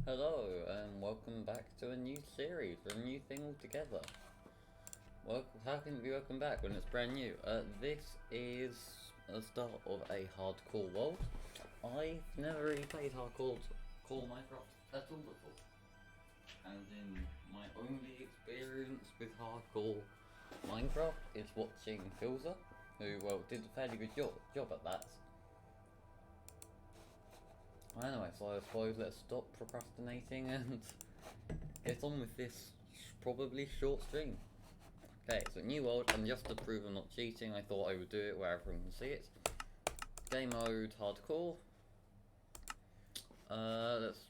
Hello, and welcome back to a new series, or a new thing altogether. Well, how can it be welcome back when it's brand new? This is the start of a hardcore world. I've never really played hardcore Minecraft at all before. And in my only experience with hardcore Minecraft is watching Filza, who, well, did a fairly good job at that. Anyway, so I suppose let's stop procrastinating and get on with this probably short stream. Okay, so new world, and just to prove I'm not cheating, I thought I would do it where everyone can see it. Game mode, hardcore. Let's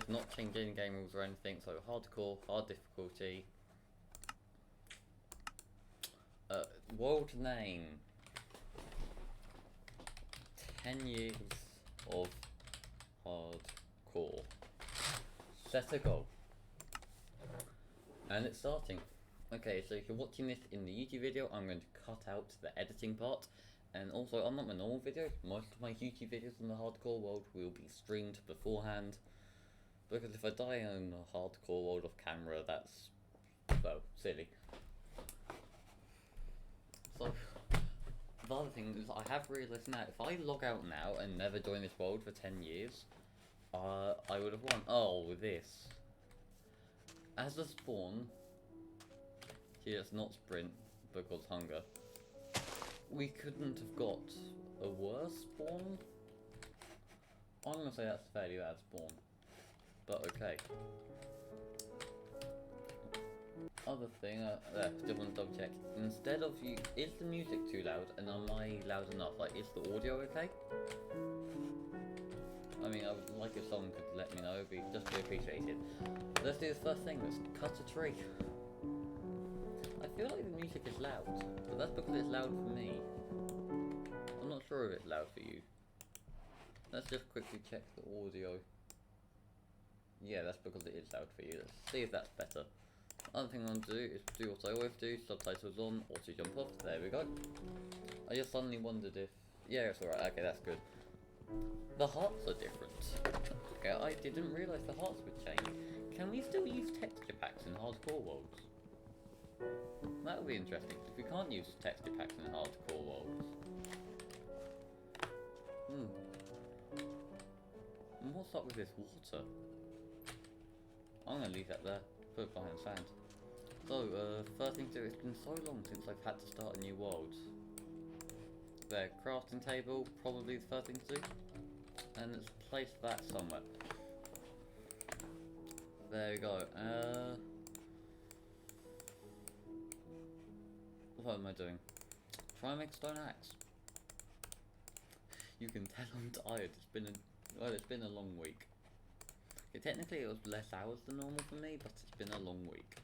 not change any game rules or anything, so hardcore, hard difficulty. World name. 10 years of hardcore. Set a goal. And it's starting. Okay, so if you're watching this in the YouTube video, I'm going to cut out the editing part. And also, unlike my normal videos, most of my YouTube videos in the hardcore world will be streamed beforehand. Because if I die in a hardcore world of camera, that's, well, silly. So, the other thing is, I have realised now, if I log out now and never join this world for 10 years, I would have won. Oh, with this. As a spawn, here it's not sprint, because hunger. We couldn't have got a worse spawn? I'm gonna say that's a fairly bad spawn. But okay. Other thing, just want to double check. Instead of you, is the music too loud, and am I loud enough? Like, is the audio okay? I mean, I would like if someone could let me know, it'd be just be appreciated. Let's do the first thing, let's cut a tree. I feel like the music is loud, but that's because it's loud for me. I'm not sure if it's loud for you. Let's just quickly check the audio. Yeah, that's because it is loud for you. Let's see if that's better. Other thing I'm going to do is do what I always do, subtitles on, auto jump off, there we go. I just suddenly wondered if... Yeah, it's alright, okay, that's good. The hearts are different. Okay, I didn't realise the hearts would change. Can we still use texture packs in hardcore worlds? That would be interesting, if we can't use texture packs in hardcore worlds. And what's up with this water? I'm going to leave that there, put it behind sand. So, first thing to do, it's been so long since I've had to start a new world. There, crafting table, probably the first thing to do. And let's place that somewhere. There we go. What am I doing? Try and make a stone axe. You can tell I'm tired. It's been a long week. Okay, technically it was less hours than normal for me, but it's been a long week.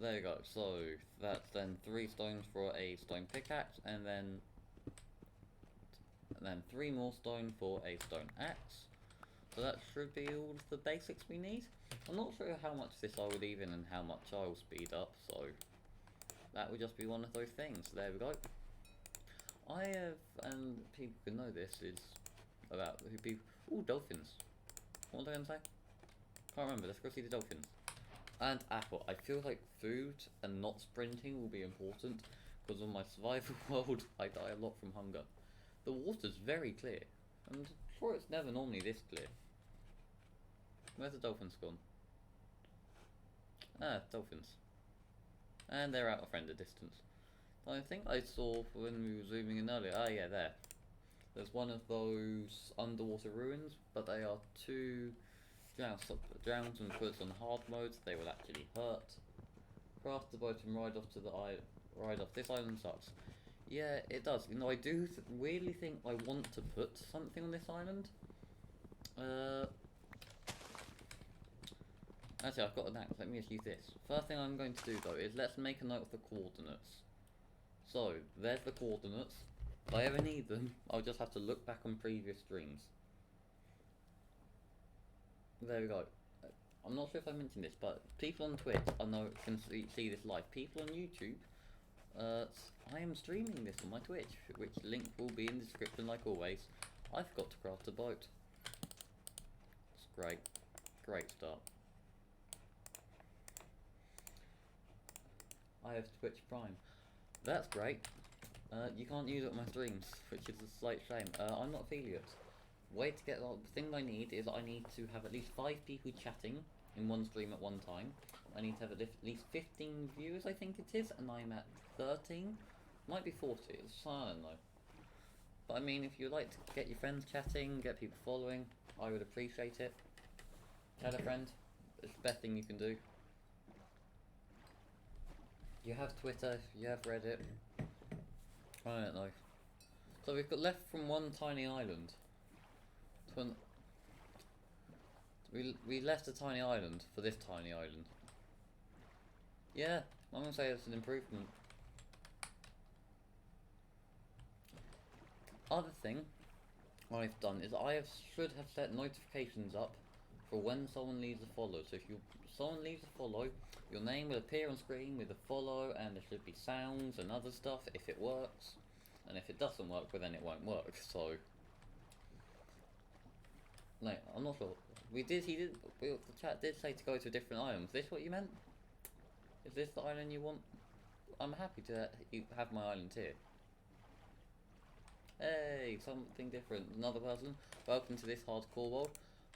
There you go. So that's then 3 stones for a stone pickaxe, and then 3 more stone for a stone axe. So that should be all of the basics we need. I'm not sure how much this I will leave in and how much I will speed up, so that would just be one of those things. There we go. I have, and people can know this, is about who people... Ooh, dolphins. What was I going to say? Can't remember, let's go see the dolphins. And apple. I feel like food and not sprinting will be important, because on my survival world, I die a lot from hunger. The water's very clear, and I'm sure it's never normally this clear. Where's the dolphins gone? Ah, dolphins. And they're out of render distance. I think I saw when we were zooming in earlier. Ah, yeah, there. There's one of those underwater ruins, but they are too drowned and put on hard mode, they will actually hurt. Craft the boat and ride off to the ride off. This island sucks. Yeah, it does. You know, I do weirdly think I want to put something on this island. Actually, I've got an axe. Let me just use this. First thing I'm going to do though is let's make a note of the coordinates. So, there's the coordinates. If I ever need them, I'll just have to look back on previous streams. There we go. I'm not sure if I mentioned this, but people on Twitch I know can see this live. People on YouTube, I am streaming this on my Twitch, which link will be in the description like always. I forgot to craft a boat. Great. Great start. I have Twitch Prime. That's great. You can't use it on my streams, which is a slight shame. I'm not affiliate. Way to get... The thing I need is I need to have at least 5 people chatting in one stream at one time. I need to have at least 15 viewers, I think it is, and I'm at 13. Might be 40, I don't know. But I mean, if you like to get your friends chatting, get people following, I would appreciate it. Tell a friend. It's the best thing you can do. You have Twitter, you have Reddit. I don't know. So we've got left from one tiny island to an... We left a tiny island for this tiny island. Yeah, I'm gonna say it's an improvement. Other thing I've done is should have set notifications up for when someone leaves a follow. So if someone leaves a follow, your name will appear on screen with a follow, and there should be sounds and other stuff if it works. And if it doesn't work, well then it won't work. So, no, I'm not sure. The chat did say to go to a different island. Is this what you meant? Is this the island you want? I'm happy to have my island here. Hey, something different. Another person. Welcome to this hardcore world.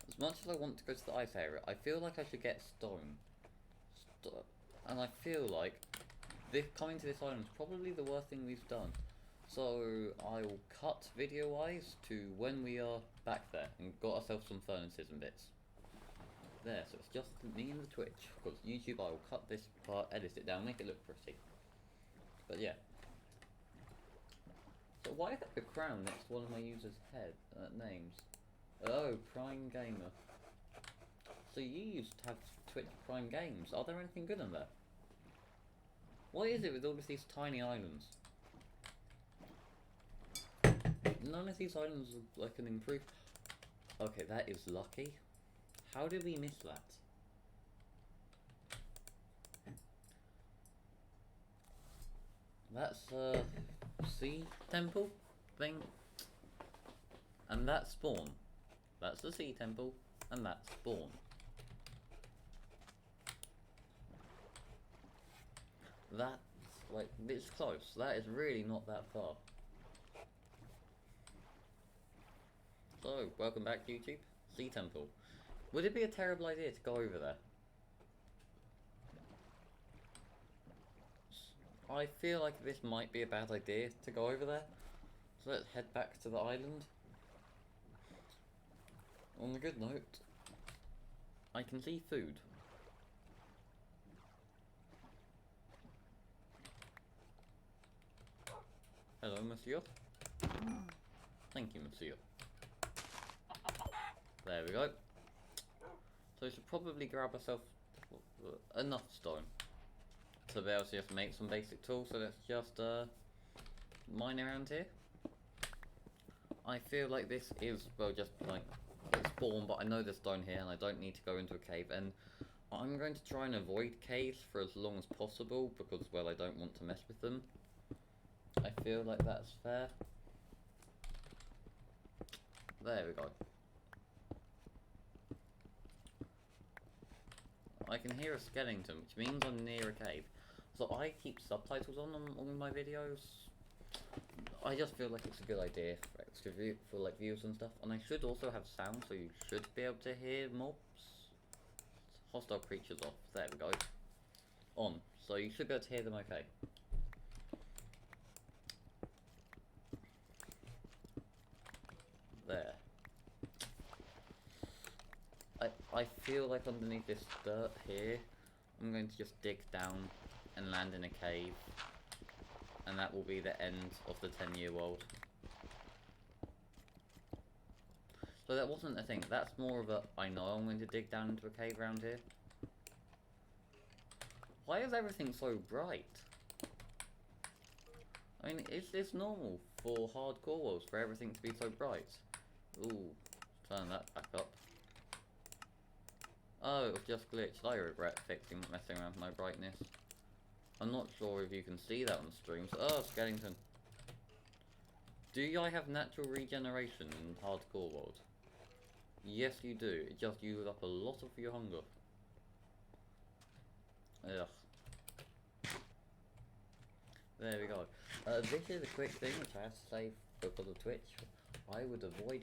As much as I want to go to the ice area, I feel like I should get stone. And I feel like coming to this island is probably the worst thing we've done. So I will cut video-wise to when we are back there and got ourselves some furnaces and bits. There, so it's just me and the Twitch. Because YouTube, I will cut this part, edit it down, make it look pretty. But yeah. So why is there a crown next to one of my users' names? Oh, Prime Gamer. So you used to have Twitch Prime Games. Are there anything good in there? What is it with all of these tiny islands? None of these islands are like an improved... Okay, that is lucky. How did we miss that? That's sea temple thing. And that's spawn. That's the sea temple, and that's spawn. That's like, it's close. That is really not that far. So, welcome back YouTube. Sea temple. Would it be a terrible idea to go over there? I feel like this might be a bad idea to go over there. So let's head back to the island. On a good note, I can see food. Hello, monsieur. Thank you, monsieur. There we go. So we should probably grab ourselves enough stone to be able to just make some basic tools. So let's just mine around here. I feel like this is, well, just like, it's spawn, but I know there's stone here and I don't need to go into a cave. And I'm going to try and avoid caves for as long as possible because, well, I don't want to mess with them. I feel like that's fair. There we go. I can hear a skeleton, which means I'm near a cave. So I keep subtitles on my videos. I just feel like it's a good idea for extra for like views and stuff. And I should also have sound, so you should be able to hear mobs. Hostile creatures off. There we go. On. So you should be able to hear them okay. There. I feel like underneath this dirt here, I'm going to just dig down and land in a cave. And that will be the end of the 10-year world. So that wasn't a thing. That's more of a, I know I'm going to dig down into a cave around here. Why is everything so bright? I mean, is this normal for hardcore worlds for everything to be so bright? Ooh, turn that back up. Oh, it was just glitched. I regret messing around with my brightness. I'm not sure if you can see that on streams. Oh, skeleton. Do I have natural regeneration in hardcore world? Yes, you do. It just uses up a lot of your hunger. Ugh. There we go. This is a quick thing which I have to say because of Twitch. I would avoid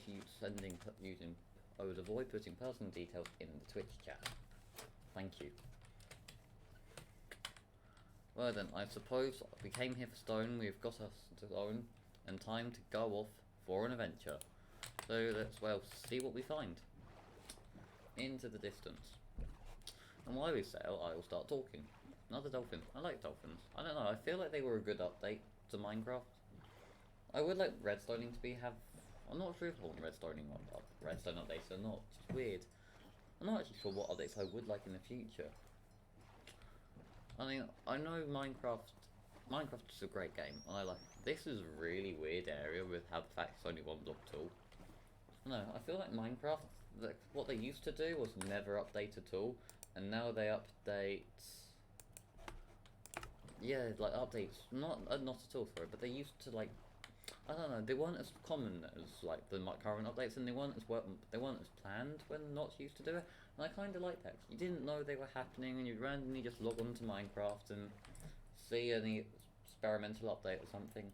I would avoid putting personal details in the Twitch chat. Thank you. Well then, I suppose we came here for stone, we've got us stone, and time to go off for an adventure. So let's, well, see what we find. Into the distance. And while we sail, I will start talking. Another dolphin. I like dolphins. I don't know, I feel like they were a good update to Minecraft. I would like redstoning to I'm not sure if I want redstone updates or not. It's weird. I'm not actually sure what updates I would like in the future. I mean, I know Minecraft's a great game, and I like it. This is a really weird area with how the fact it's only one block tall. No, I feel like Minecraft, what they used to do was never update at all, and now they update. Yeah, like updates, not at all, sorry, but they used to, like, I don't know, they weren't as common as like the current updates, and they weren't as planned when Notch used to do it. And I kind of like that. You didn't know they were happening, and you'd randomly just log on to Minecraft and see any experimental update or something.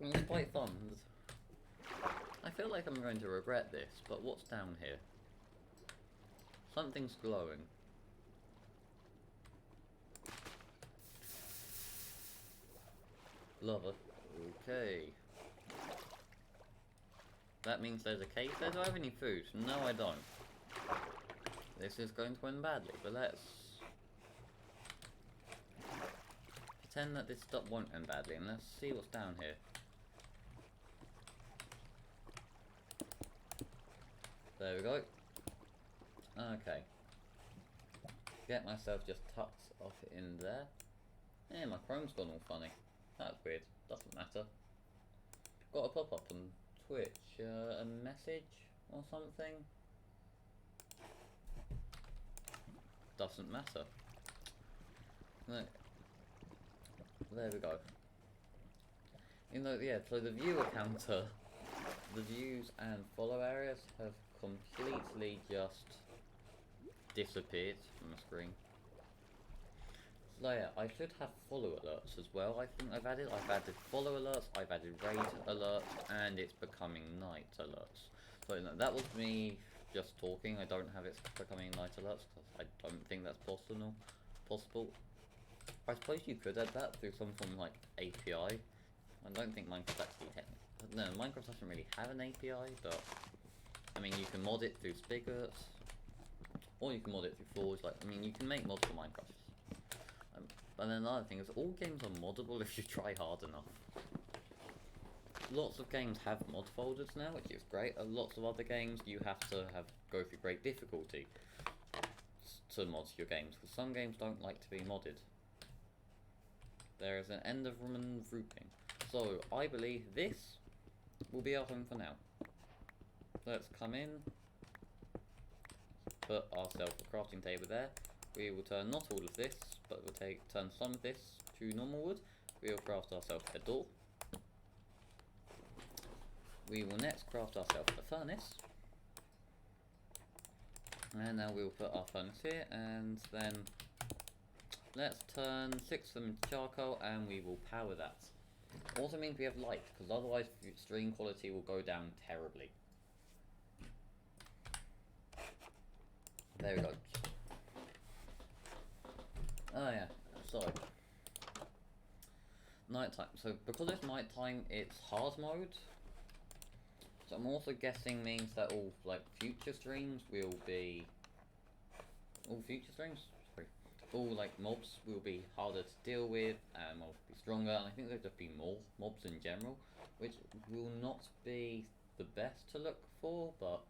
And it's quite fun. I feel like I'm going to regret this, but what's down here? Something's glowing. Lava. Okay. That means there's a cave there. Do I have any food? No, I don't. This is going to end badly, but let's pretend that this stuff won't end badly, and let's see what's down here. There we go. Okay. Get myself just tucked off in there. Yeah, my Chrome's gone all funny. That's weird. Doesn't matter. Got a pop-up on Twitch. A message or something? Doesn't matter. No. There we go. You know, yeah, so the viewer counter, the views and follow areas have completely just disappeared from the screen. So yeah, I should have follow alerts as well. I think I've added follow alerts, I've added raid alerts, and it's becoming night alerts. So no, that was me just talking. I don't have it becoming night alerts because I don't think that's possible. I suppose you could add that through some form of like API. I don't think Minecraft actually no, Minecraft doesn't really have an API, but I mean you can mod it through Spigots, or you can mod it through Forge. Like, I mean, you can make mods for Minecraft. But then another thing is, all games are moddable if you try hard enough. Lots of games have mod folders now, which is great. Lots of other games you have to go through great difficulty to mod your games, because some games don't like to be modded. There is an Enderman grouping. So I believe this will be our home for now. Let's come in, put ourselves a crafting table there. We will turn not all of this, but we'll turn some of this to normal wood. We will craft ourselves a door. We will next craft ourselves a furnace. And now we will put our furnace here, and then let's turn 6 of them into charcoal, and we will power that. Also means we have light, because otherwise stream quality will go down terribly. There we go. Oh yeah, so nighttime. So because it's nighttime, it's hard mode. So I'm also guessing means that all future streams will be all like mobs will be harder to deal with and will be stronger. And I think there'll just be more mobs in general, which will not be the best to look for, but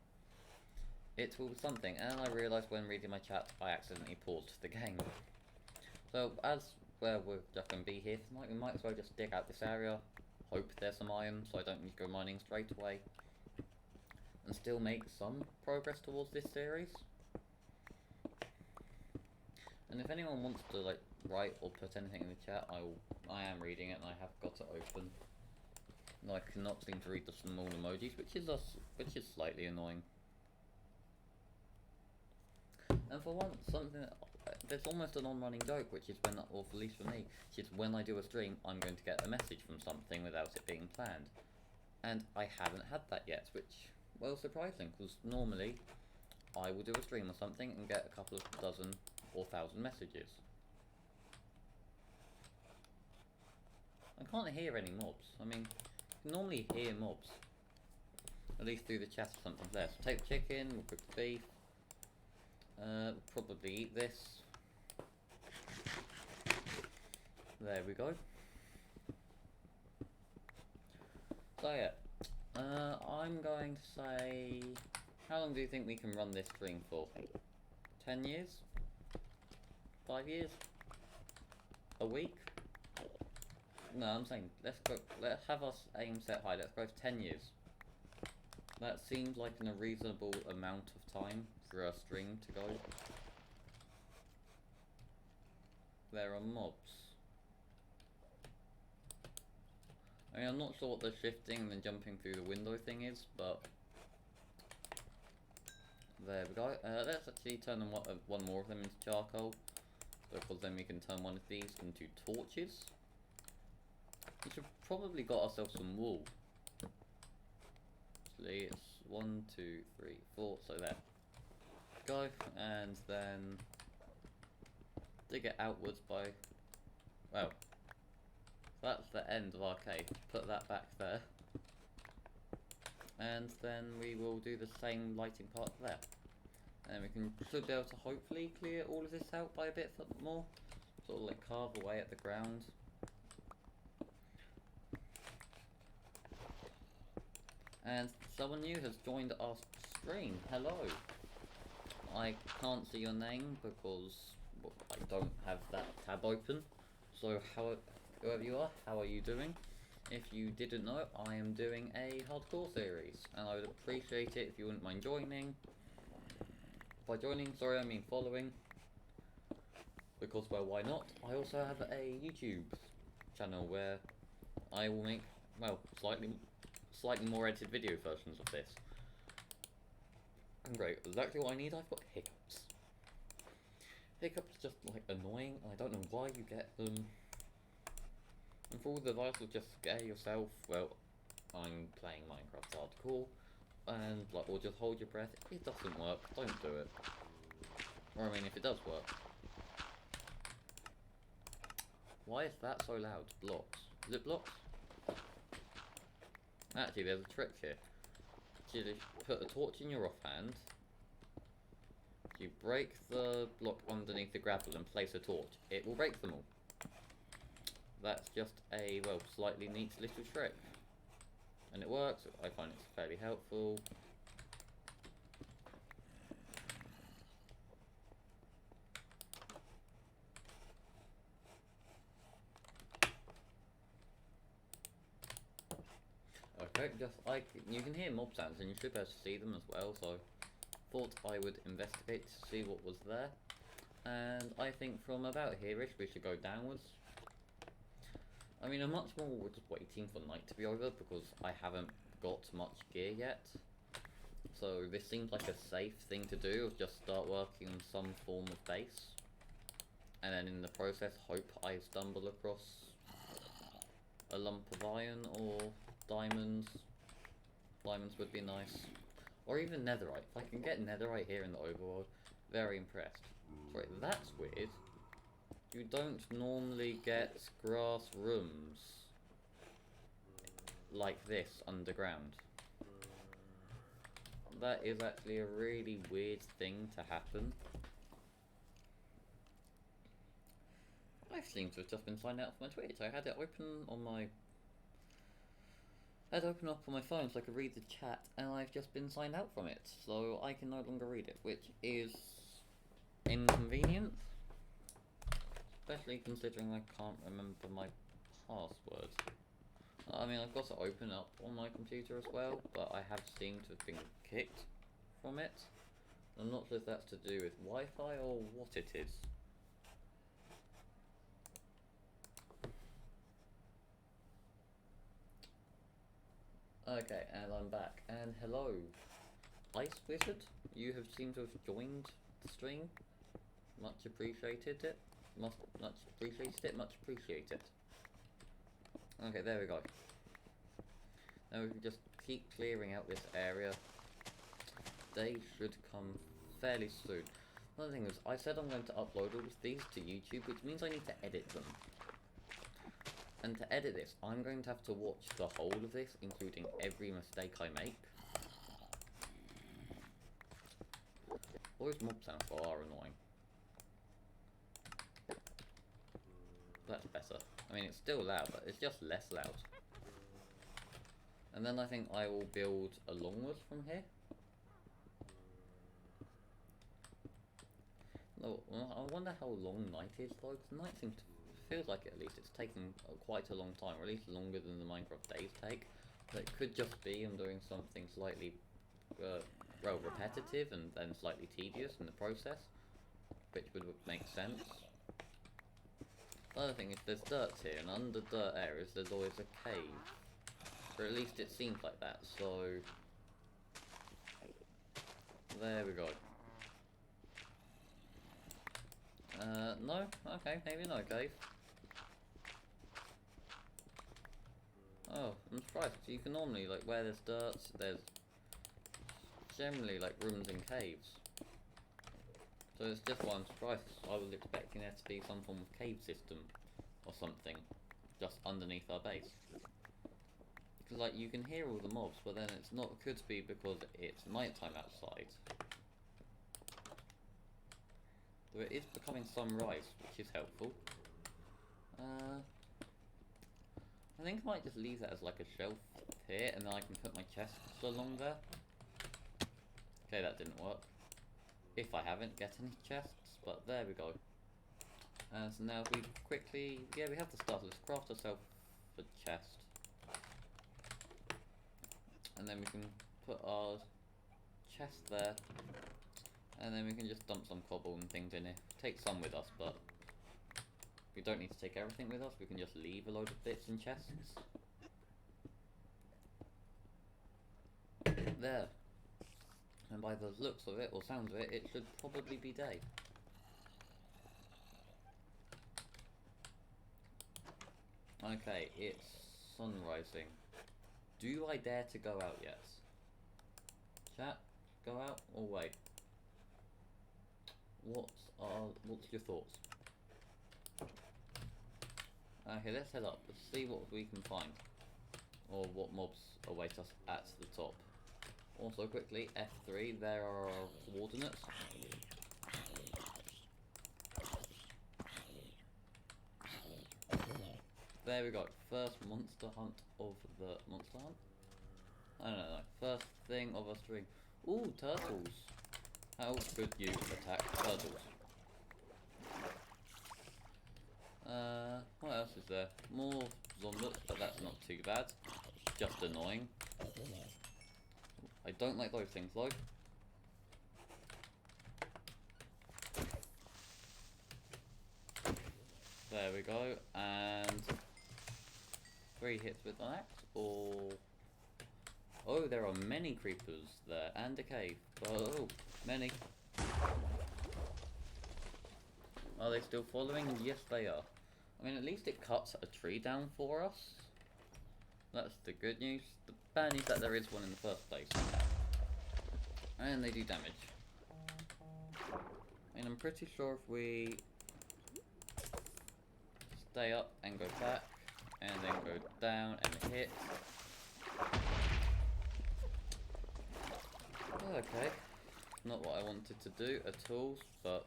it will be something. And I realised when reading my chat, I accidentally paused the game. So as we're just going to be here tonight, we might as well just dig out this area, hope there's some iron so I don't need to go mining straight away, and still make some progress towards this series. And if anyone wants to write or put anything in the chat, I am reading it and I have got it open. No, I cannot seem to read the small emojis, which is slightly annoying. And for once, there's almost a non-running joke, which is when, or at least for me, which is when I do a stream, I'm going to get a message from something without it being planned. And I haven't had that yet, which, well, surprising, because normally I will do a stream or something and get a couple of dozen or 1,000 messages. I can't hear any mobs. I mean, you can normally hear mobs. At least through the chat or something there. So take chicken, we'll cook the beef. We'll probably eat this. There we go. So yeah, I'm going to say, how long do you think we can run this stream for? 10 years? 5 years? A week? No, I'm saying, let's have us aim set high, let's go for 10 years. That seems like a reasonable amount of time for a stream to go. There are mobs. I mean, I'm not sure what the shifting and then jumping through the window thing is, but there we go. Let's actually turn them one more of them into charcoal, because then we can turn one of these into torches. We should probably got ourselves some wool. Actually, it's 1, 2, 3, 4. So there. Go, and then dig it outwards by, well, that's the end of our cave. Put that back there. And then we will do the same lighting part there. And we should be able to hopefully clear all of this out by a bit more. Sort of like carve away at the ground. And someone new has joined our stream. Hello. I can't see your name because I don't have that tab open. So whoever you are, how are you doing? If you didn't know, I am doing a hardcore series, and I would appreciate it if you wouldn't mind joining. By joining, sorry, I mean following. Because, well, why not? I also have a YouTube channel where I will make, well, slightly more edited video versions of this. And great, exactly what I need. I've got hiccups. Hiccups just like annoying. I don't know why you get them. And for all the advice of just scare yourself, well, I'm playing Minecraft hardcore, and like, or just hold your breath. It doesn't work. Don't do it. Or I mean, if it does work. Why is that so loud? Blocks. Is it blocks? Actually, there's a trick here. You put a torch in your offhand. You break the block underneath the gravel and place a torch. It will break them all. That's just a, well, slightly neat little trick. And it works. I find it's fairly helpful. Okay, just like, you can hear mob sounds and you should be able to see them as well, so thought I would investigate to see what was there. And I think from about here-ish we should go downwards. I mean, I'm much more just waiting for night to be over because I haven't got much gear yet. So this seems like a safe thing to do, of just start working on some form of base. And then in the process hope I stumble across a lump of iron or diamonds. Diamonds would be nice. Or even netherite. If I can get netherite here in the overworld, very impressed. Sorry, that's weird. You don't normally get grass rooms like this underground. That is actually a really weird thing to happen. I seem to have just been signed out for my Twitch. I had it open on my... I had it open up on my phone so I could read the chat, and I've just been signed out from it, so I can no longer read it, which is inconvenient. Especially considering I can't remember my password. I mean, I've got it open up on my computer as well, but I have seemed to have been kicked from it. I'm not sure if that's to do with Wi-Fi or what it is. Okay, and I'm back. And hello, Ice Wizard. You have seemed to have joined the stream. Much appreciated it. Much appreciated it. Much appreciated. Okay, there we go. Now we can just keep clearing out this area. They should come fairly soon. Another thing is, I said I'm going to upload all of these to YouTube, which means I need to edit them. And to edit this, I'm going to have to watch the whole of this, including every mistake I make. Those mob sounds are annoying. That's better. I mean, it's still loud, but it's just less loud. And then I think I will build a longwood from here. No, I wonder how long night is though, because night feels like at least it's taking quite a long time, or at least longer than the Minecraft days take. But it could just be I'm doing something slightly, well, repetitive and then slightly tedious in the process, which would make sense. The other thing is there's dirt here, and under dirt areas there's always a cave. Or at least it seems like that, so... There we go. No? Okay, maybe no cave. Oh, I'm surprised. You can normally, like, where there's dirt, there's generally, like, rooms in caves. So it's just why I'm surprised. I was expecting there to be some form of cave system or something just underneath our base. Because, like, you can hear all the mobs, but then it's not, could be because it's nighttime outside. Though it is becoming sunrise, which is helpful. I think I might just leave that as like a shelf here, and then I can put my chests along there. Okay, that didn't work. If I haven't get any chests, but there we go. So now if we quickly, yeah, we have the stuff. Let's craft ourselves a chest, and then we can put our chest there, and then we can just dump some cobble and things in here. Take some with us, but we don't need to take everything with us. We can just leave a load of bits in chests. There. And by the looks of it, or sounds of it, it should probably be day. Okay, it's sun rising. Do I dare to go out yet? Chat, go out or wait? What's your thoughts? Okay, let's head up. Let's see what we can find. Or what mobs await us at the top. Also, quickly, F3, there are our coordinates. There we go. First monster hunt of the monster hunt? I don't know. First thing of us doing. Ooh, turtles. How could you attack turtles? What else is there? More zombies, but that's not too bad. Just annoying. I don't like those things though. There we go, and 3 hits with an axe, or... Oh, there are many creepers there, and a cave. Oh, many. Are they still following? Yes, they are. I mean, at least it cuts a tree down for us. That's the good news. The bad news is that there is one in the first place. And they do damage. And I'm pretty sure if we stay up and go back, and then go down and hit. Okay. Not what I wanted to do at all, but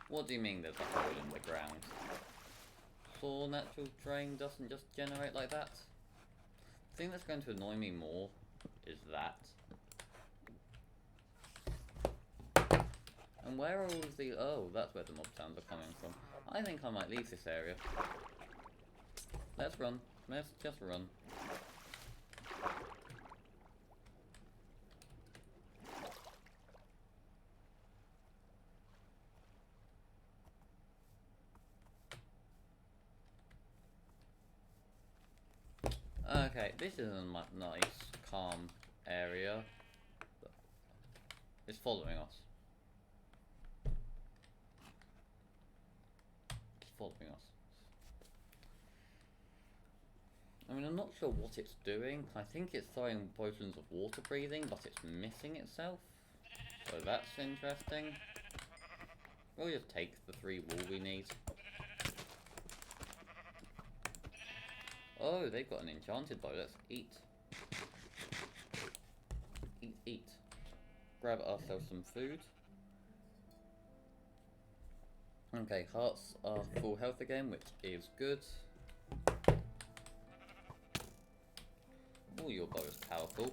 what do you mean there's a hole in the ground? So natural terrain doesn't just generate like that? The thing that's going to annoy me more is that. And where are all of the... Oh, that's where the mob sounds are coming from. I think I might leave this area. Let's run. Let's just run. Okay, this is a nice, calm area. It's following us. It's following us. I mean, I'm not sure what it's doing. I think it's throwing potions of water breathing, but it's missing itself. So that's interesting. We'll just take the 3 wool we need. Oh, they've got an enchanted bow. Let's eat. Eat, eat. Grab ourselves some food. Okay, hearts are full health again, which is good. Oh, your bow is powerful.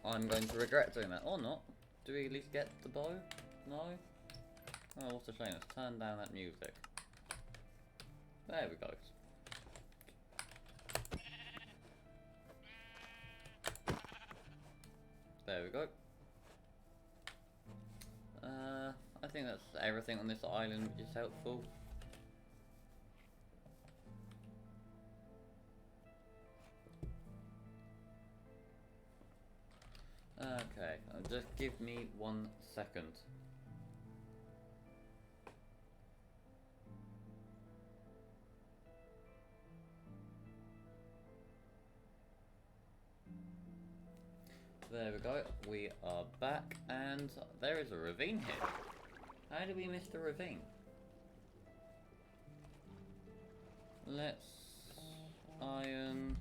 I'm going to regret doing that, or not. Do we at least get the bow? No? Oh, what a shame. Let's turn down that music. There we go. There we go. I think that's everything on this island which is helpful. Okay, just give me 1 second. There we go, we are back, and there is a ravine here. How did we miss the ravine? Let's iron.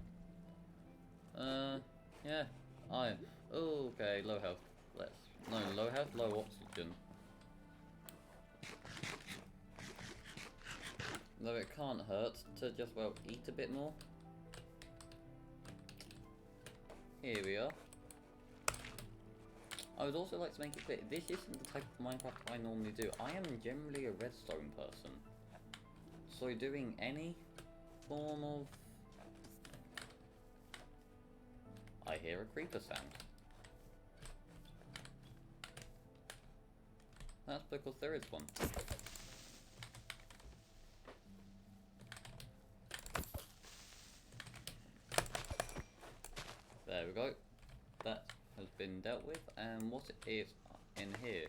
Yeah, iron. Oh, okay, low health. Low health, low oxygen. Though it can't hurt to just, well, eat a bit more. Here we are. I would also like to make it clear, this isn't the type of Minecraft I normally do. I am generally a redstone person. So doing any form of... I hear a creeper sound. That's because there is one. There we go. That has been dealt with, and what is in here?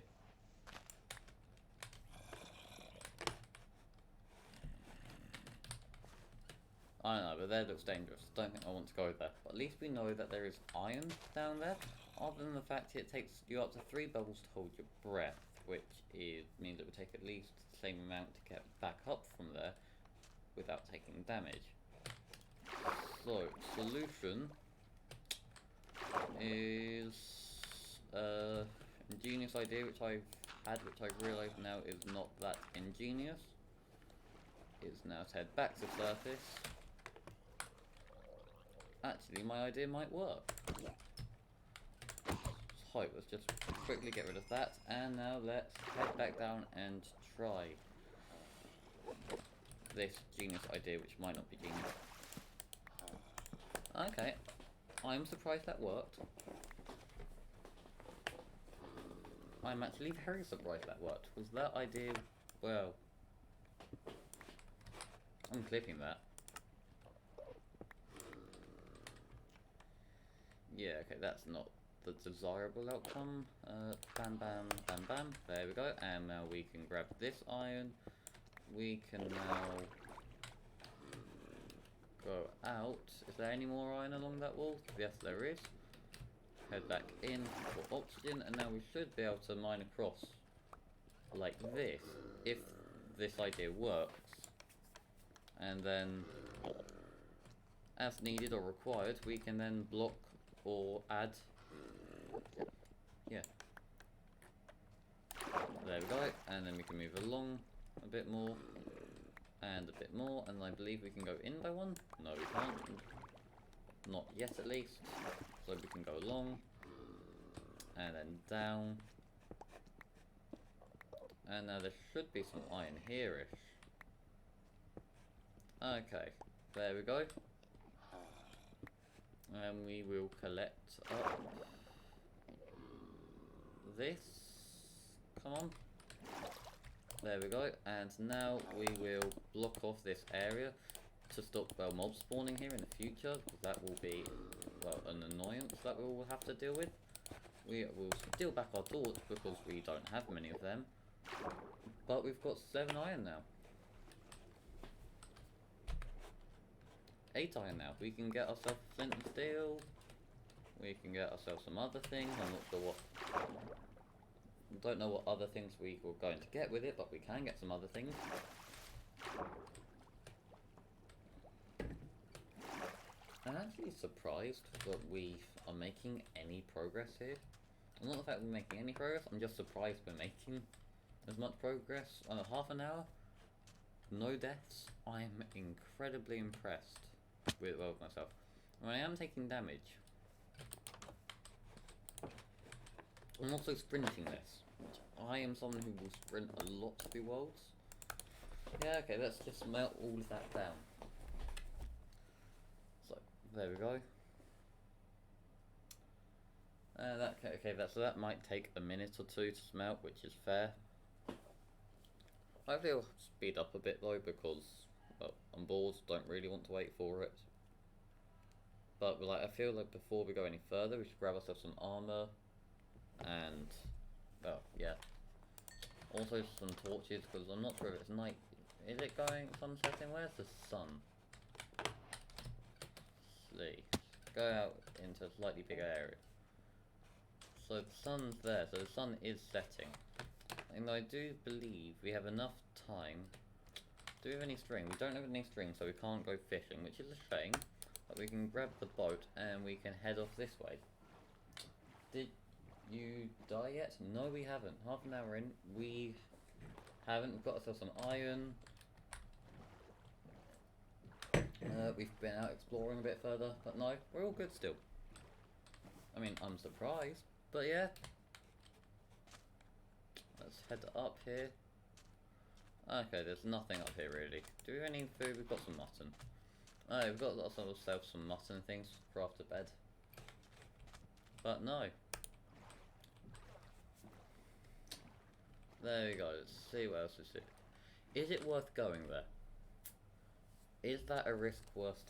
I don't know, but that looks dangerous. Don't think I want to go there. But at least we know that there is iron down there. Other than the fact it takes you up to 3 bubbles to hold your breath, which means it would take at least the same amount to get back up from there without taking damage. So, solution is ingenious idea which I've had, which I've realised now is not that ingenious. Is now to head back to surface. Actually, my idea might work. So let's just quickly get rid of that, and now let's head back down and try this genius idea, which might not be genius. Okay, I'm surprised that worked. I'm actually very surprised that worked. Was that idea... well... I'm clipping that. Yeah, okay, that's not the desirable outcome. Bam, bam, bam, bam. There we go. And now we can grab this iron. We can now go out. Is there any more iron along that wall? Yes, there is. Head back in for oxygen, and now we should be able to mine across like this, if this idea works. And then, as needed or required, we can then block or add. Yeah. There we go. And then we can move along a bit more. And a bit more. And I believe we can go in by one. No, we can't. Not yet, at least. So we can go along. And then down. And now there should be some iron here-ish. Okay. There we go. And we will collect up this. Come on. There we go. And now we will block off this area. to stop mobs spawning here in the future, because that will be an annoyance that we will have to deal with. We will steal back our torch because we don't have many of them, but we've got 7 iron now. 8 iron now. We can get ourselves flint and steel. We can get ourselves some other things. I'm not sure what. Don't know what other things we were going to get with it, but we can get some other things. I'm actually surprised that we are making any progress here. And not the fact we're making any progress, I'm just surprised we're making as much progress. Half an hour, no deaths. I'm incredibly impressed with myself. I am taking damage. I'm also sprinting this. I am someone who will sprint a lot through worlds. Yeah, okay, let's just melt all of that down. So, there we go. So that might take a minute or two to smelt, which is fair. Hopefully it'll speed up a bit though, because I'm bored, don't really want to wait for it. But I feel like before we go any further, we should grab ourselves some armor, and yeah. Also some torches, because I'm not sure if it's night. Is it going sunsetting? Where's the sun? Let's see. Go out into a slightly bigger area. So the sun's there, so the sun is setting. And I do believe we have enough time. Do we have any string? We don't have any string, so we can't go fishing, which is a shame. But we can grab the boat and we can head off this way. Did you die yet? No, we haven't. Half an hour in, we haven't. We've got ourselves some iron. We've been out exploring a bit further, but no, we're all good still. I mean, I'm surprised, but yeah. Let's head up here. Okay, there's nothing up here really. Do we have any food? We've got some mutton. Oh, we've got ourselves some mutton things to craft a bed. But no. There we go, let's see what else is it. Is it worth going there? Is that a risk worth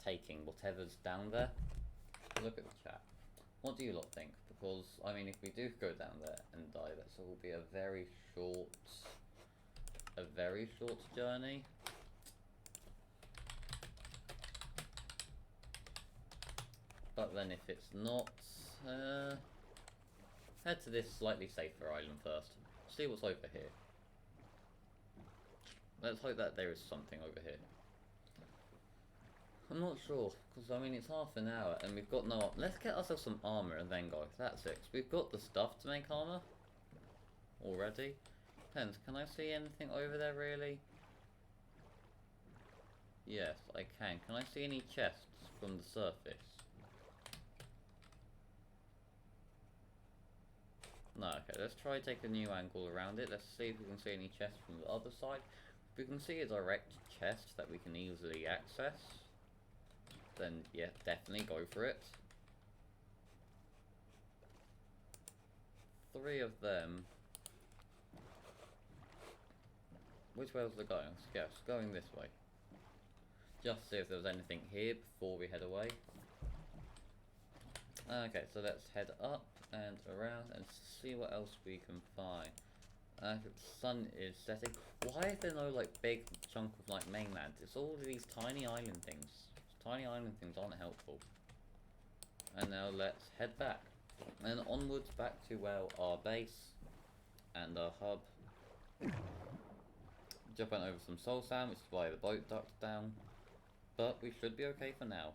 taking, whatever's down there? Look at the chat. What do you lot think? Because, I mean, if we do go down there and die, that will be a very short journey. But then if it's not, head to this slightly safer island first. See what's over here. Let's hope that there is something over here. I'm not sure, because I mean it's half an hour and we've got no... Let's get ourselves some armor and then go. That's it. We've got the stuff to make armor already. Depends, can I see anything over there really? Yes, I can. Can I see any chests from the surface? No, okay, let's try to take a new angle around it. Let's see if we can see any chests from the other side. If we can see a direct chest that we can easily access, then yeah, definitely go for it. 3 of them. Which way was it going? Yes, going this way. Just see if there was anything here before we head away. Okay, so let's head up and around and see what else we can find. The sun is setting. Why is there no like big chunk of like mainland? It's all of these tiny island things. Tiny island things aren't helpful. And now let's head back. And onwards back to our base and our hub. Jump over some soul sand, which is why the boat ducked down. But we should be okay for now.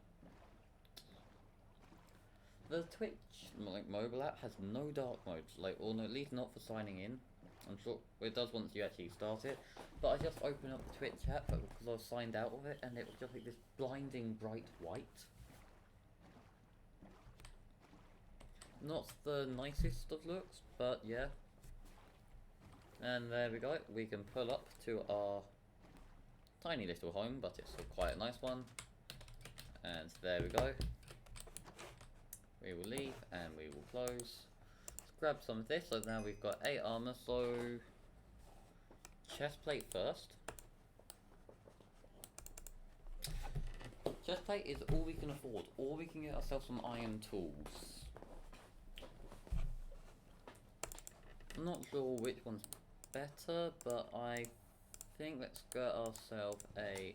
The Twitch mobile app has no dark modes, or no, at least not for signing in. I'm sure it does once you actually start it. But I just opened up the Twitch app because I was signed out of it, and it was just like this blinding bright white. Not the nicest of looks, but yeah. And there we go. We can pull up to our tiny little home, but it's quite a nice one. And there we go. We will leave and we will close. Let's grab some of this. So now we've got 8 armor. So chest plate first. Chestplate is all we can afford, or we can get ourselves some iron tools. I'm not sure which one's better, but I think let's get ourselves a... I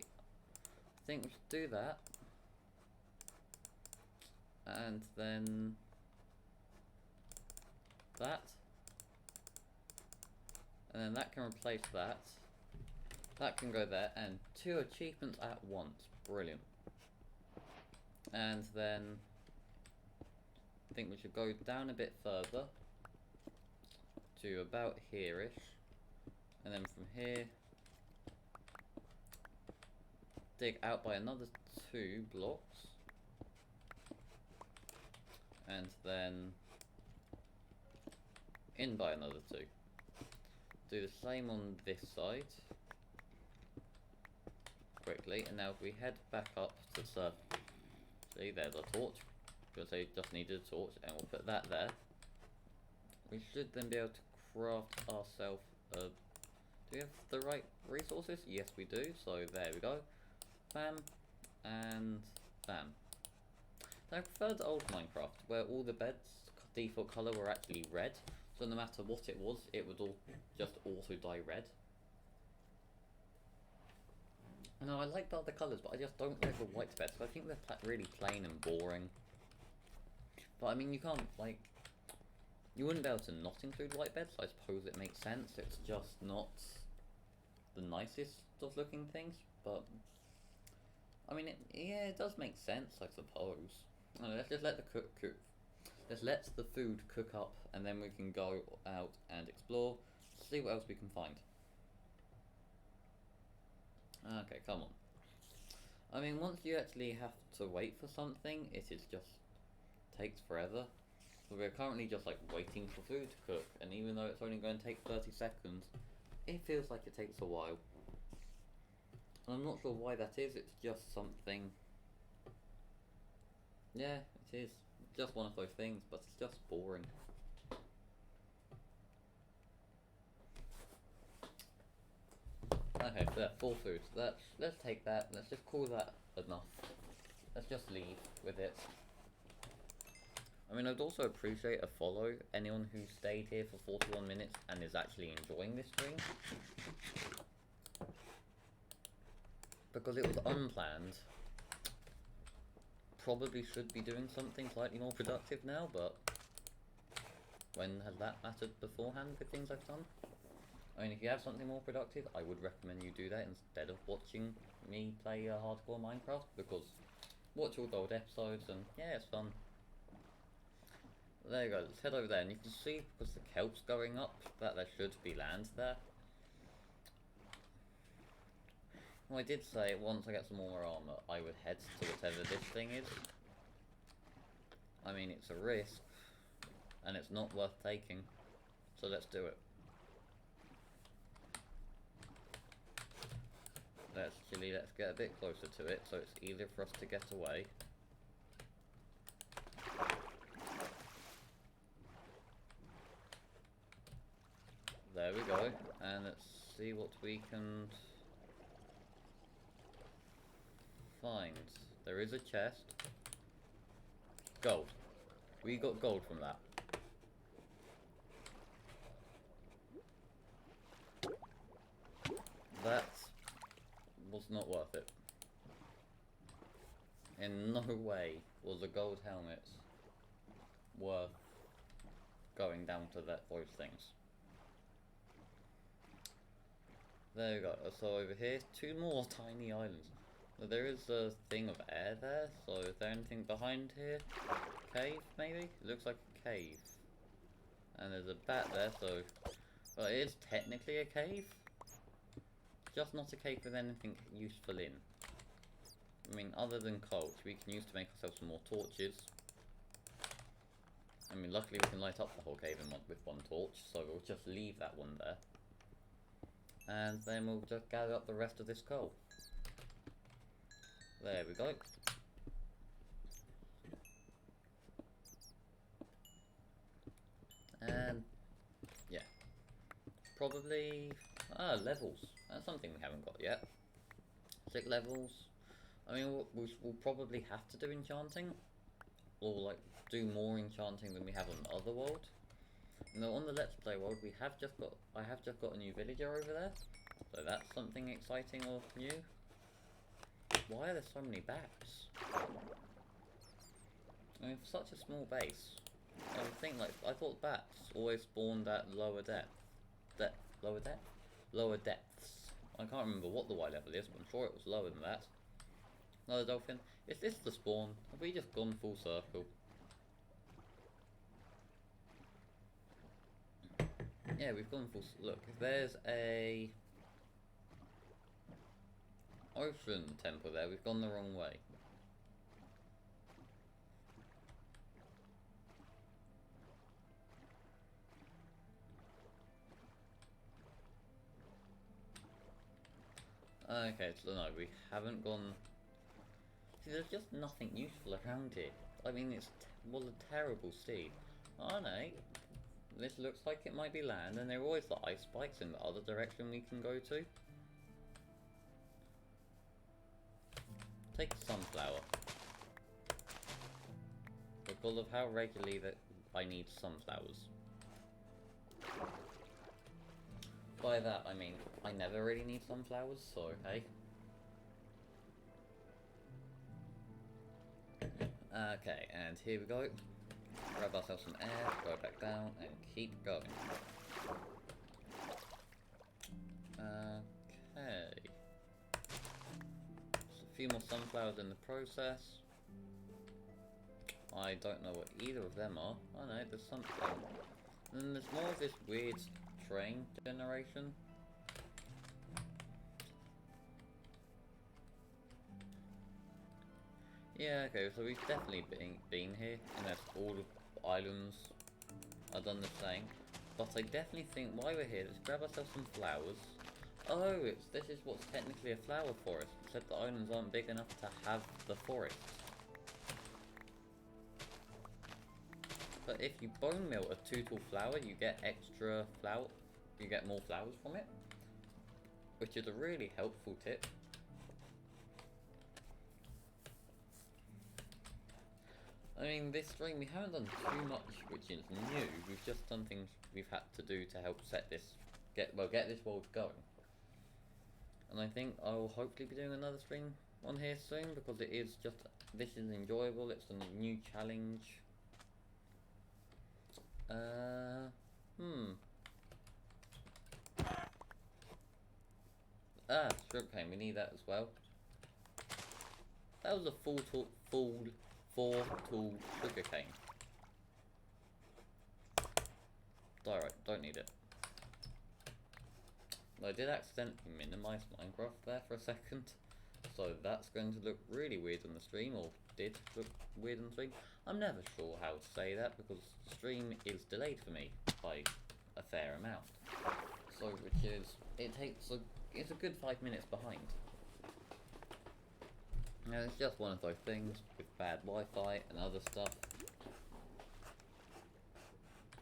think we should do that. And then... that. And then that can replace that. That can go there, and 2 achievements at once. Brilliant. And then... I think we should go down a bit further. To about here-ish. And then from here... dig out by another 2 blocks. And then... in by another 2. Do the same on this side. Quickly, and now if we head back up to the surface, see there's a torch, because they just needed a torch, and we'll put that there. We should then be able to craft ourselves a... do we have the right resources? Yes we do, so there we go. Bam, and bam. I preferred old Minecraft, where all the beds, default colour were actually red, so no matter what it was, it would all just auto dye red. No, I like the other colours, but I just don't like the white beds. I think they're really plain and boring. But I mean, you can't, like... you wouldn't be able to not include white beds, I suppose it makes sense. It's just not the nicest of looking things, but... I mean, yeah, it does make sense, I suppose. Let's just let the cook. Let's let the food cook up, and then we can go out and explore, see what else we can find. Okay, come on. I mean, once you actually have to wait for something, it is just takes forever. So we're currently just like waiting for food to cook, and even though it's only going to take 30 seconds, it feels like it takes a while. And I'm not sure why that is, it's just something... yeah, it is. Just one of those things, but it's just boring. Okay, there, 4 foods. Let's take that. Let's just call that enough. Let's just leave with it. I mean, I'd also appreciate a follow. Anyone who stayed here for 41 minutes and is actually enjoying this stream. Because it was unplanned. Probably should be doing something slightly more productive now, but... when has that mattered beforehand with things I've done? I mean, if you have something more productive, I would recommend you do that instead of watching me play hardcore Minecraft, because watch all the old episodes and yeah, it's fun. There you go, let's head over there, and you can see, because the kelp's going up, that there should be land there. Well, I did say once I get some more armour, I would head to whatever this thing is. I mean, it's a risk, and it's not worth taking, so let's do it. Let's get a bit closer to it, so it's easier for us to get away. There we go, and let's see what we can find. There is a chest. Gold. We got gold from that. That was not worth it. In no way was a gold helmet worth going down to those things. There we go. So over here, 2 more tiny islands. So there is a thing of air there, so is there anything behind here? Cave, maybe? It looks like a cave. And there's a bat there, so... well, it is technically a cave. Just not a cave with anything useful in. I mean, other than coal, which we can use to make ourselves some more torches. I mean, luckily we can light up the whole cave with 1 torch, so we'll just leave that one there. And then we'll just gather up the rest of this coal. There we go. And yeah, probably levels. That's something we haven't got yet. 6 levels. I mean, we'll probably have to do enchanting, or like do more enchanting than we have on the other world. No, on the Let's Play world, I have just got a new villager over there, so that's something exciting or new. Why are there so many bats? I mean, for such a small base, I would think I thought bats always spawned at lower lower depths. I can't remember what the Y level is, but I'm sure it was lower than that. Another dolphin. Is this the spawn? Have we just gone full circle? Yeah, we've gone full. Look, if there's a ocean temple there, we've gone the wrong way. Okay, so no, we haven't gone. See, there's just nothing useful around here. I mean, it's well a terrible steed. Oh no, this looks like it might be land, and there are always the ice spikes in the other direction we can go to. Take sunflower. Because of how regularly that I need sunflowers. By that I mean I never really need sunflowers, so hey. Okay, and here we go. Grab ourselves some air, go back down, and keep going. Okay. Just a few more sunflowers in the process. I don't know what either of them are. Oh no, there's something. And then there's more of this weird train generation. Yeah, okay, so we've definitely been here, and that's all the islands are done the same. But I definitely think while we're here, let's grab ourselves some flowers. Oh, this is what's technically a flower forest, except the islands aren't big enough to have the forest. But if you bone meal a tootle flower, you get extra flower. You get more flowers from it, which is a really helpful tip. I mean, this stream we haven't done too much, which is new. We've just done things we've had to do to help set this, get this world going. And I think I'll hopefully be doing another stream on here soon, because it is just, this is enjoyable. It's a new challenge. Shrimp cane, we need that as well. That was a four tool sugar cane. Alright, don't need it. I did accidentally minimize Minecraft there for a second, so that's going to look really weird on the stream, or did look weird on the stream. I'm never sure how to say that, because the stream is delayed for me by a fair amount. So, which is, it's a good 5 minutes behind. Now, it's just one of those things with bad Wi-Fi and other stuff.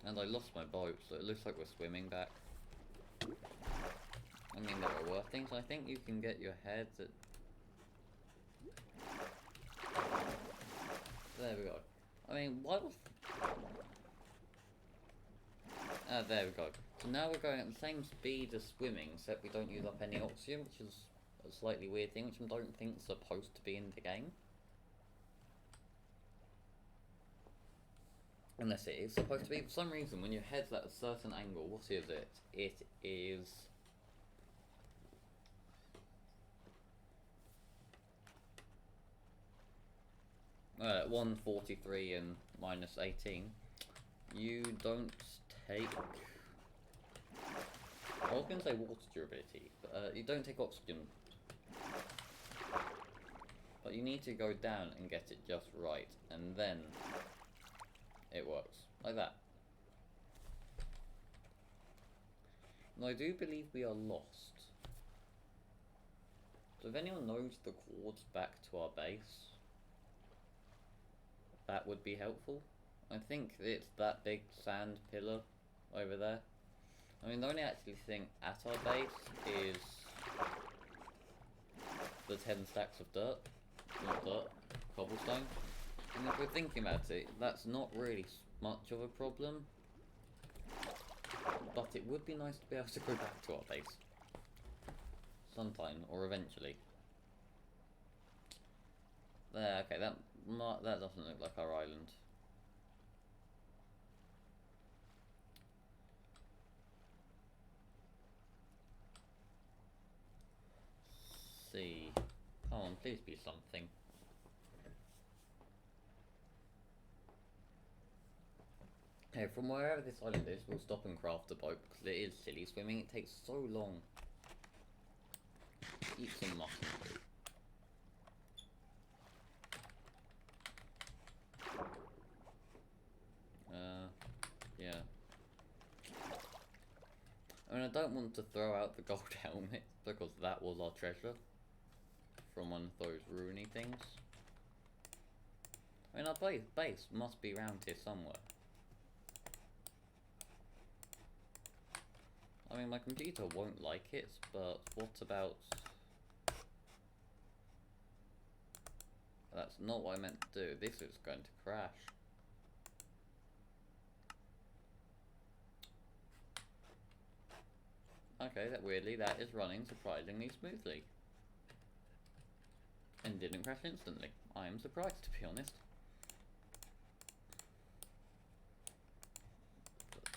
And I lost my boat, so it looks like we're swimming back. I mean, there are worse things. I think you can get your heads at... There we go. I mean, why was... there we go. So now we're going at the same speed as swimming, except we don't use up any oxygen, which is a slightly weird thing, which I don't think is supposed to be in the game. Unless it is supposed to be. For some reason, when your head's at a certain angle, what is it? It is... 143 and minus 18. You don't take... I was going to say water durability, but you don't take oxygen. But you need to go down and get it just right, and then it works. Like that. And I do believe we are lost. So if anyone knows the coords back to our base, that would be helpful. I think it's that big sand pillar over there. I mean, the only actually thing at our base is the 10 stacks of dirt, Not dirt, cobblestone. And if we're thinking about it, that's not really much of a problem. But it would be nice to be able to go back to our base. Sometime, or eventually. There, okay, that doesn't look like our island. See. Come on, please be something. Okay, from wherever this island is, we'll stop and craft a boat, because it is silly swimming. It takes so long. Eat some mushroom food. Yeah. I mean, I don't want to throw out the gold helmet, because that was our treasure from one of those ruiny things. I mean, our base must be around here somewhere. I mean, my computer won't like it, but what about... That's not what I meant to do. This is going to crash. Okay, weirdly, that is running surprisingly smoothly. And didn't crash instantly. I am surprised, to be honest.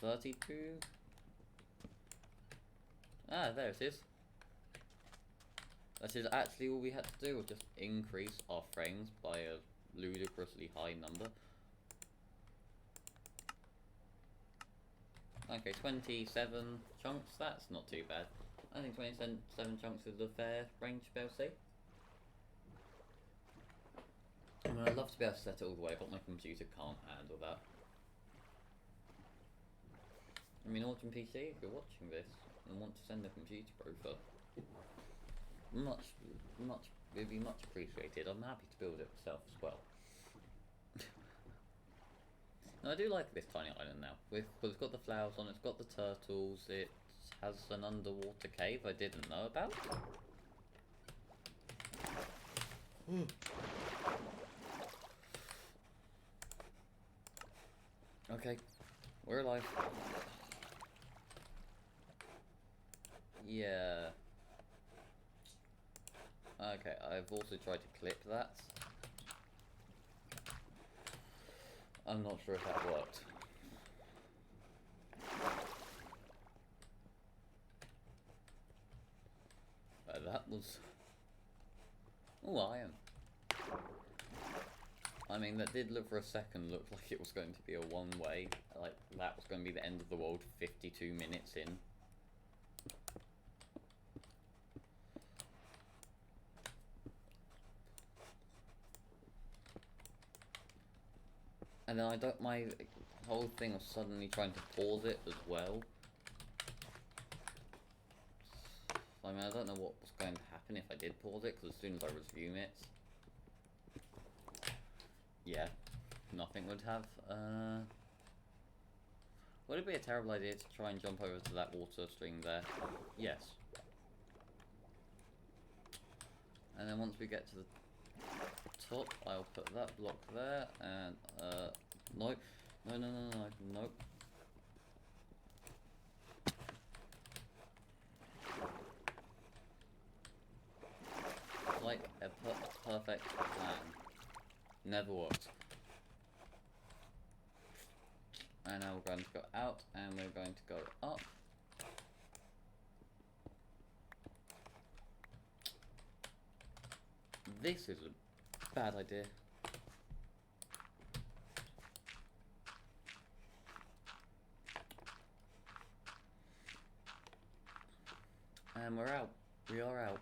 32... Ah, there it is. That is actually all we had to do, was just increase our frames by a ludicrously high number. Okay, 27 chunks, that's not too bad. I think 27 chunks is a fair range to be able to see. I mean, I'd love to be able to set it all the way, but my computer can't handle that. I mean, Autumn PC, if you're watching this and want to send the computer over, it'd be much appreciated. I'm happy to build it myself as well. Now, I do like this tiny island now. Because it's got the flowers on, it's got the turtles, it has an underwater cave I didn't know about. Okay, we're alive. Yeah. Okay, I've also tried to clip that. I'm not sure if that worked. That was... Oh, iron. I mean, that did look for a second, look like it was going to be a one-way. Like, that was going to be the end of the world 52 minutes in. And then my whole thing was suddenly trying to pause it as well. I mean, I don't know what was going to happen if I did pause it, because as soon as I resume it... Yeah, nothing would have, Would it be a terrible idea to try and jump over to that water stream there? Yes. And then once we get to the top, I'll put that block there, and, nope. No, nope. Like a perfect plan. Never worked. And now we're going to go out, and we're going to go up. This is a bad idea. And we're out. We are out.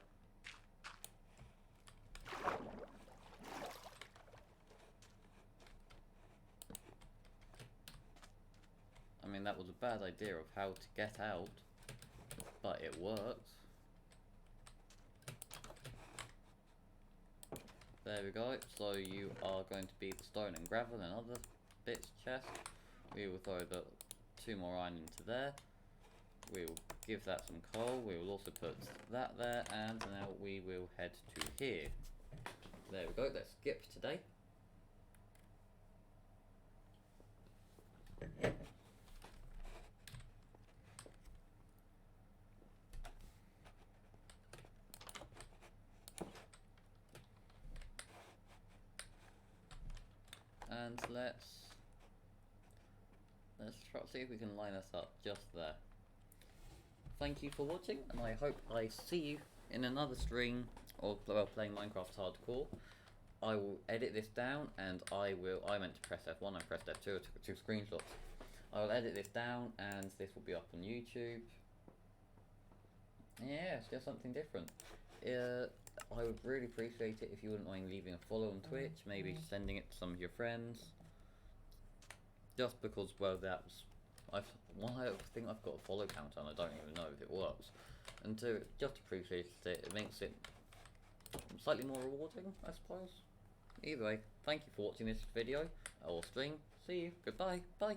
I mean, that was a bad idea of how to get out, but it worked. There we go. So you are going to be the stone and gravel and other bits chest. We will throw the 2 more iron into there. We will give that some coal. We will also put that there, and now we will head to here. There we go, let's skip today. And let's try see if we can line us up just there. Thank you for watching, and I hope I see you in another stream of playing Minecraft Hardcore. I will edit this down, and I meant to press F1, I pressed F2, I took 2 screenshots. I will edit this down, and this will be up on YouTube. Yeah, it's just something different. I would really appreciate it if you wouldn't mind leaving a follow on Twitch, maybe sending it to some of your friends. Just because, well, I think I've got a follow count and I don't even know if it works. And to just appreciate it, it makes it slightly more rewarding, I suppose. Either way, thank you for watching this video or stream. See you. Goodbye. Bye.